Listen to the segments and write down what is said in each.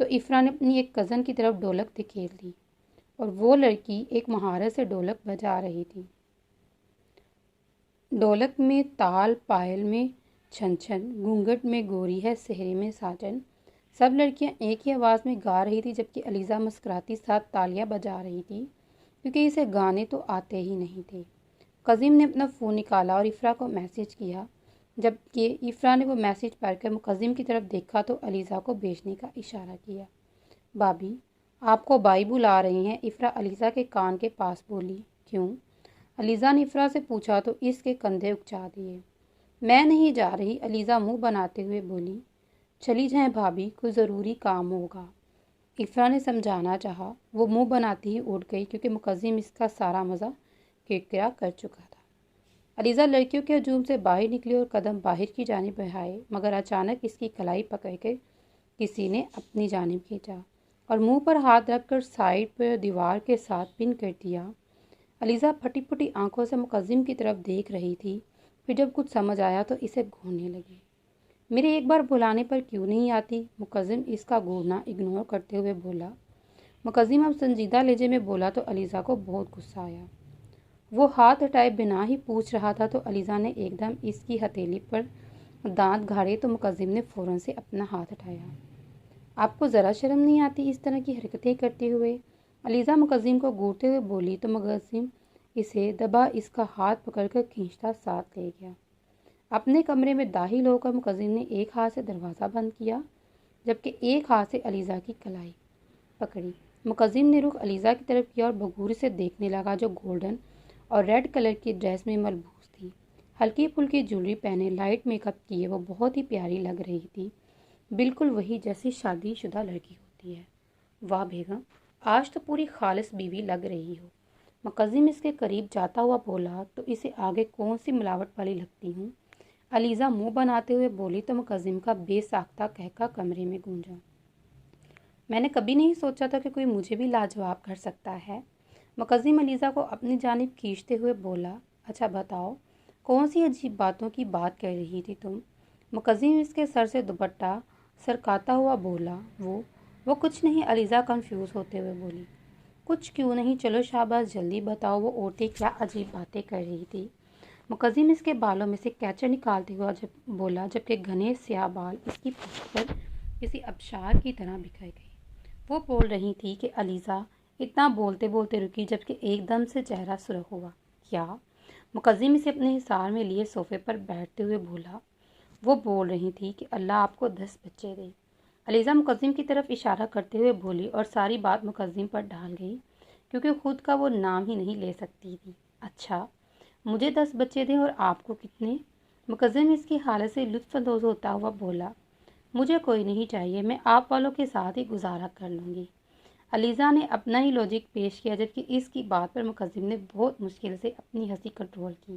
تو افرا نے اپنی ایک کزن کی طرف ڈھولک دھکیل دی اور وہ لڑکی ایک مہارت سے ڈھولک بجا رہی تھی۔ ڈھولک میں تال، پائل میں چھن چھن، گھونگھٹ میں گوری ہے، سحری میں ساجن، سب لڑکیاں ایک ہی آواز میں گا رہی تھی، جبکہ علیزہ مسکراتی ساتھ تالیاں بجا رہی تھی کیونکہ اسے گانے تو آتے ہی نہیں تھے۔ قاسم نے اپنا فون نکالا اور افرا کو میسج کیا، جبکہ افرا نے وہ میسج پڑھ کر مقدم کی طرف دیکھا تو علیزہ کو بھیجنے کا اشارہ کیا۔ بھابی، آپ کو بائی بلا رہے ہیں، افرا علیزہ کے کان کے پاس بولی۔ کیوں؟ علیزہ نے افرا سے پوچھا تو اس کے کندھے اکچا دیے۔ میں نہیں جا رہی، علیزہ منہ بناتے ہوئے بولی۔ چلی جائیں بھابی، کوئی ضروری کام ہوگا، افرا نے سمجھانا چاہا۔ وہ منہ بناتی ہی اٹھ گئی کیونکہ مقدم اس کا سارا مزہ کرکرا کر چکا تھا۔ علیزہ لڑکیوں کے ہجوم سے باہر نکلی اور قدم باہر کی جانب بڑھائے، مگر اچانک اس کی کلائی پکڑ کر کسی نے اپنی جانب کھینچا اور منہ پر ہاتھ رکھ کر سائڈ پر دیوار کے ساتھ پن کر دیا۔ علیزہ پھٹی پھٹی آنکھوں سے مقدم کی طرف دیکھ رہی تھی، پھر جب کچھ سمجھ آیا تو اسے گھورنے لگی۔ میرے ایک بار بلانے پر کیوں نہیں آتی؟ مقدم اس کا گھورنا اگنور کرتے ہوئے بولا۔ مقدم اب سنجیدہ لہجے میں بولا تو علیزہ کو بہت غصہ آیا۔ وہ ہاتھ ہٹائے بنا ہی پوچھ رہا تھا تو علیزہ نے ایک دم اس کی ہتھیلی پر دانت گھاڑے تو مقدم نے فوراً سے اپنا ہاتھ ہٹایا۔ آپ کو ذرا شرم نہیں آتی اس طرح کی حرکتیں کرتے ہوئے؟ علیزہ مقدم کو گھورتے ہوئے بولی تو مقدم اسے دبا اس کا ہاتھ پکڑ کر کھینچتا ساتھ لے گیا۔ اپنے کمرے میں داخل ہو کر مقدم نے ایک ہاتھ سے دروازہ بند کیا جبکہ ایک ہاتھ سے علیزہ کی کلائی پکڑی۔ مقدم نے رخ علیزہ کی طرف کیا اور بغور سے دیکھنے لگا جو گولڈن اور ریڈ کلر کی ڈریس میں ملبوس تھی، ہلکی پھلکی جویلری پہنے، لائٹ میک اپ کیے، وہ بہت ہی پیاری لگ رہی تھی، بالکل وہی جیسی شادی شدہ لڑکی ہوتی ہے۔ واہ بیگم، آج تو پوری خالص بیوی لگ رہی ہو۔ مقدم اس کے قریب جاتا ہوا بولا تو اسے آگے کون سی ملاوٹ والی لگتی ہوں؟ علیزہ منہ بناتے ہوئے بولی تو مقدم کا بے ساختہ قہقہ کمرے میں گونجا۔ میں نے کبھی نہیں سوچا تھا کہ کوئی مجھے بھی لاجواب کر سکتا ہے۔ مقدم علیزہ کو اپنی جانب کھینچتے ہوئے بولا۔ اچھا بتاؤ، کون سی عجیب باتوں کی بات کر رہی تھی تم؟ مقدم اس کے سر سے دوپٹہ سرکاتا ہوا بولا۔ وہ کچھ نہیں، علیزہ کنفیوز ہوتے ہوئے بولی۔ کچھ کیوں نہیں، چلو شاباش، جلدی بتاؤ وہ عورتیں کیا عجیب باتیں کر رہی تھی؟ مقدم اس کے بالوں میں سے کیچر نکالتے ہوا بولا جبکہ گھنے سیاہ بال اس کی پشت پر کسی ابشار کی طرح بکھر گئے۔ وہ بول رہی تھی کہ علیزہ اتنا بولتے بولتے رکی جبکہ ایک دم سے چہرہ سرخ ہوا۔ کیا؟ مقدم اسے اپنے حصار میں لیے صوفے پر بیٹھتے ہوئے بولا۔ وہ بول رہی تھی کہ اللہ آپ کو 10 بچے دے۔ علیزہ مقدم کی طرف اشارہ کرتے ہوئے بولی اور ساری بات مقدم پر ڈال گئی کیونکہ خود کا وہ نام ہی نہیں لے سکتی تھی۔ اچھا، مجھے 10 بچے دیں اور آپ کو کتنے؟ مقدم اس کی حالت سے لطف اندوز ہوتا ہوا بولا۔ مجھے کوئی نہیں چاہیے، میں آپ والوں کے ساتھ ہی گزارا کر لوں گی۔ علیزہ نے اپنا ہی لاجک پیش کیا جبکہ اس کی بات پر مقدم نے بہت مشکل سے اپنی ہنسی کنٹرول کی۔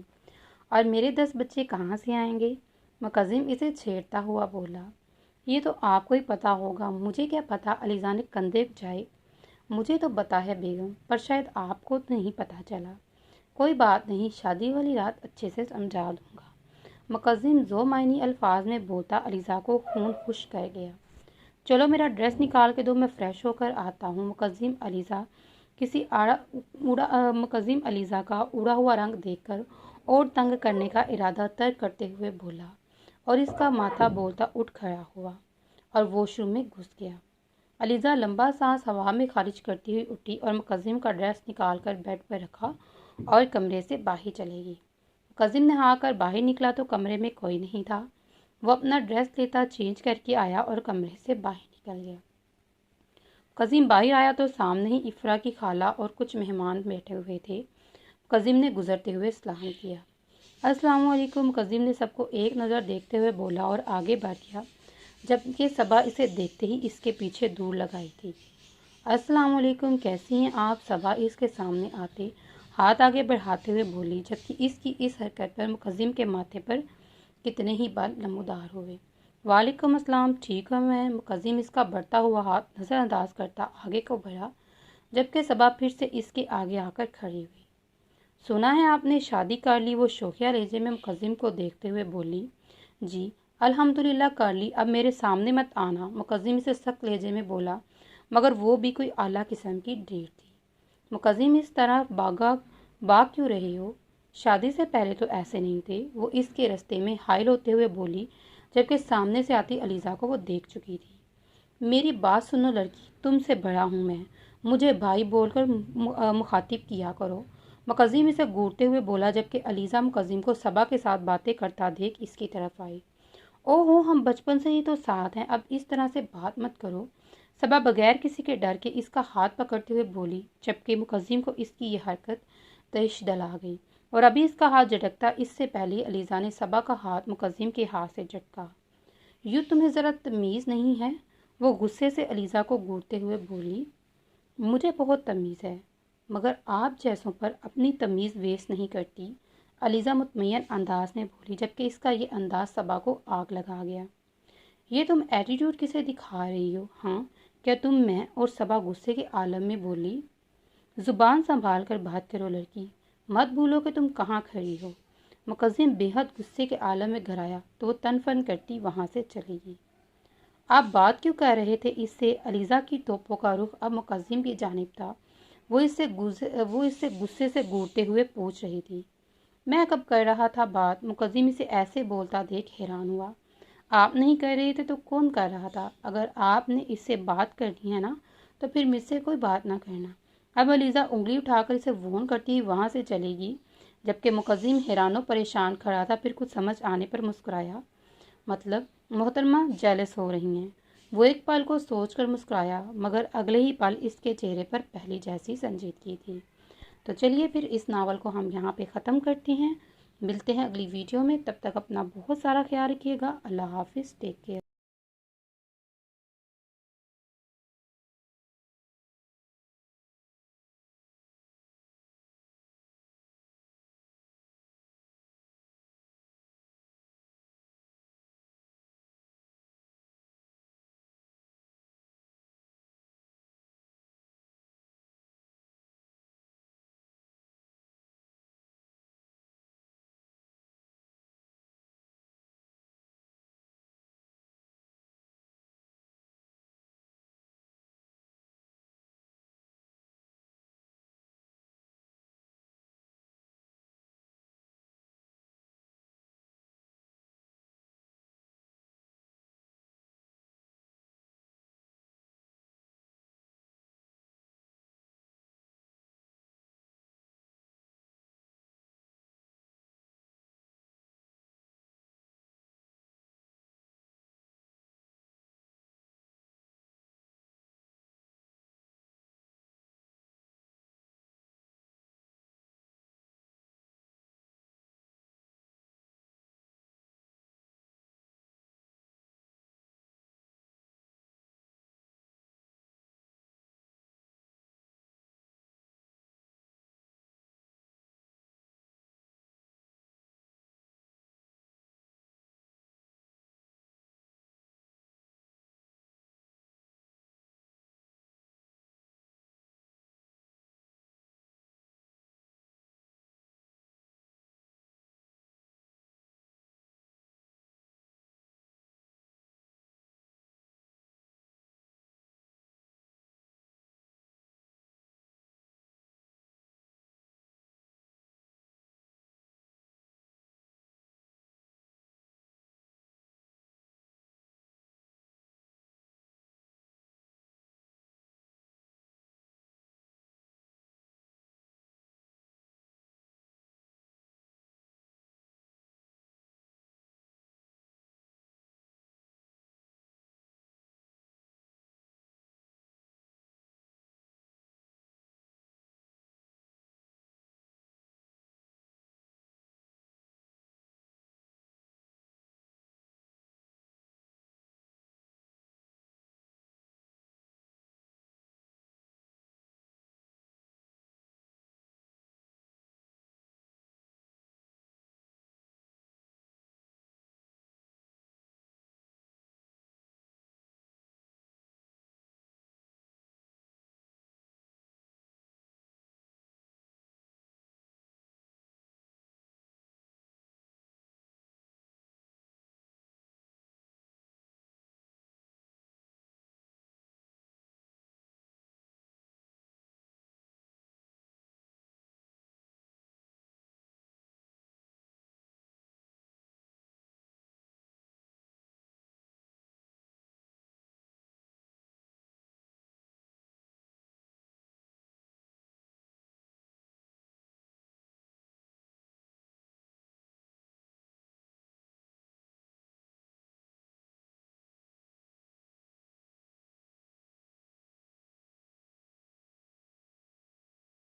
اور میرے 10 بچے کہاں سے آئیں گے؟ مقدم اسے چھیڑتا ہوا بولا۔ یہ تو آپ کو ہی پتا ہوگا، مجھے کیا پتا؟ علیزہ نے کندھے اٹھائے۔ مجھے تو پتا ہے بیگم، پر شاید آپ کو نہیں پتا چلا۔ کوئی بات نہیں، شادی والی رات اچھے سے سمجھا دوں گا۔ مقدم ذو معنی الفاظ میں بولتا علیزہ کو خون خشک کر گیا۔ چلو میرا ڈریس نکال کے دو، میں فریش ہو کر آتا ہوں۔ مقدم علیزہ کا اڑا ہوا رنگ دیکھ کر اور تنگ کرنے کا ارادہ ترک کرتے ہوئے بولا اور اس کا ماتھا بولتا اٹھ کھڑا ہوا اور واش روم میں گھس گیا۔ علیزہ لمبا سانس ہوا میں خارج کرتی ہوئی اٹھی اور مقدم کا ڈریس نکال کر بیڈ پر رکھا اور کمرے سے باہر چلے گئی۔ مقدم نہا کر باہر نکلا تو کمرے میں کوئی نہیں تھا۔ وہ اپنا ڈریس لیتا چینج کر کے آیا اور کمرے سے باہر نکل گیا۔ مقدم باہر آیا تو سامنے ہی افرا کی خالہ اور کچھ مہمان بیٹھے ہوئے تھے۔ مقدم نے گزرتے ہوئے سلام کیا۔ السلام علیکم، مقدم نے سب کو ایک نظر دیکھتے ہوئے بولا اور آگے بڑھ گیا جبکہ صبا اسے دیکھتے ہی اس کے پیچھے دور لگائی تھی۔ السلام علیکم، کیسی ہیں آپ؟ صبا اس کے سامنے آتے ہاتھ آگے بڑھاتے ہوئے بولی جبکہ اس کی اس حرکت پر مقدم کے ماتھے پر کتنے ہی بال نمودار ہوئے۔ وعلیکم السلام، ٹھیک ہوں میں۔ مقدم اس کا بڑھتا ہوا ہاتھ نظر انداز کرتا آگے کو بڑھا جبکہ صبا پھر سے اس کے آگے آ کر کھڑی ہوئی۔ سنا ہے آپ نے شادی کر لی؟ وہ شوخیہ لہجے میں مقدم کو دیکھتے ہوئے بولی۔ جی، الحمدللہ کر لی، اب میرے سامنے مت آنا، مقدم سے سخت لہجے میں بولا، مگر وہ بھی کوئی اعلیٰ قسم کی ڈیٹ تھی۔ مقدم اس طرح باغ کیوں رہے ہو؟ شادی سے پہلے تو ایسے نہیں تھے، وہ اس کے رستے میں حائل ہوتے ہوئے بولی، جبکہ سامنے سے آتی علیزہ کو وہ دیکھ چکی تھی۔ میری بات سنو لڑکی، تم سے بڑا ہوں میں، مجھے بھائی بول کر مخاطب کیا کرو، مقدم اسے گھورتے ہوئے بولا، جبکہ علیزہ مقدم کو صبا کے ساتھ باتیں کرتا دیکھ اس کی طرف آئی۔ او ہو، ہم بچپن سے ہی تو ساتھ ہیں، اب اس طرح سے بات مت کرو۔ صبا بغیر کسی کے ڈر کے اس کا ہاتھ پکڑتے ہوئے بولی، جبکہ مقدم کو اس کی یہ حرکت تش ڈلا گئی، اور ابھی اس کا ہاتھ جھٹکتا اس سے پہلے علیزہ نے صبا کا ہاتھ مقدم کے ہاتھ سے جھٹکا۔ یوں تمہیں ذرا تمیز نہیں ہے؟ وہ غصے سے علیزہ کو گھورتے ہوئے بولی۔ مجھے بہت تمیز ہے، مگر آپ جیسوں پر اپنی تمیز ویسٹ نہیں کرتی، علیزہ مطمئن انداز میں بولی، جبکہ اس کا یہ انداز صبا کو آگ لگا گیا۔ یہ تم ایٹیٹیوڈ کسے دکھا رہی ہو؟ ہاں کیا تم میں؟ اور صبا غصے کے عالم میں بولی۔ زبان سنبھال کر بات کرو لڑکی، مت بھولو کہ تم کہاں کھڑی ہو۔ مقدم بے حد غصے کے عالم میں گھر آیا تو وہ تن فن کرتی وہاں سے چلی گئی۔ آپ بات کیوں کہہ رہے تھے اس سے؟ علیزہ کی توپوں کا رخ اب مقدم کی جانب تھا، وہ اس سے غصے سے گھورتے ہوئے پوچھ رہی تھی۔ میں کب کر رہا تھا بات؟ مقدم اسے ایسے بولتا دیکھ حیران ہوا۔ آپ نہیں کر رہے تھے تو کون کر رہا تھا؟ اگر آپ نے اس سے بات کرنی ہے نا تو پھر مجھ سے کوئی بات نہ کرنا۔ اب علیزہ انگلی اٹھا کر اسے وون کرتی ہوئی وہاں سے چلے گی، جبکہ مقدم حیران و پریشان کھڑا تھا، پھر کچھ سمجھ آنے پر مسکرایا۔ مطلب محترمہ جیلس ہو رہی ہیں؟ وہ ایک پل کو سوچ کر مسکرایا، مگر اگلے ہی پل اس کے چہرے پر پہلی جیسی سنجیدگی تھی۔ تو چلیے پھر اس ناول کو ہم یہاں پہ ختم کرتے ہیں، ملتے ہیں اگلی ویڈیو میں، تب تک اپنا بہت سارا خیال رکھیے گا۔ اللہ حافظ، ٹیک کیئر۔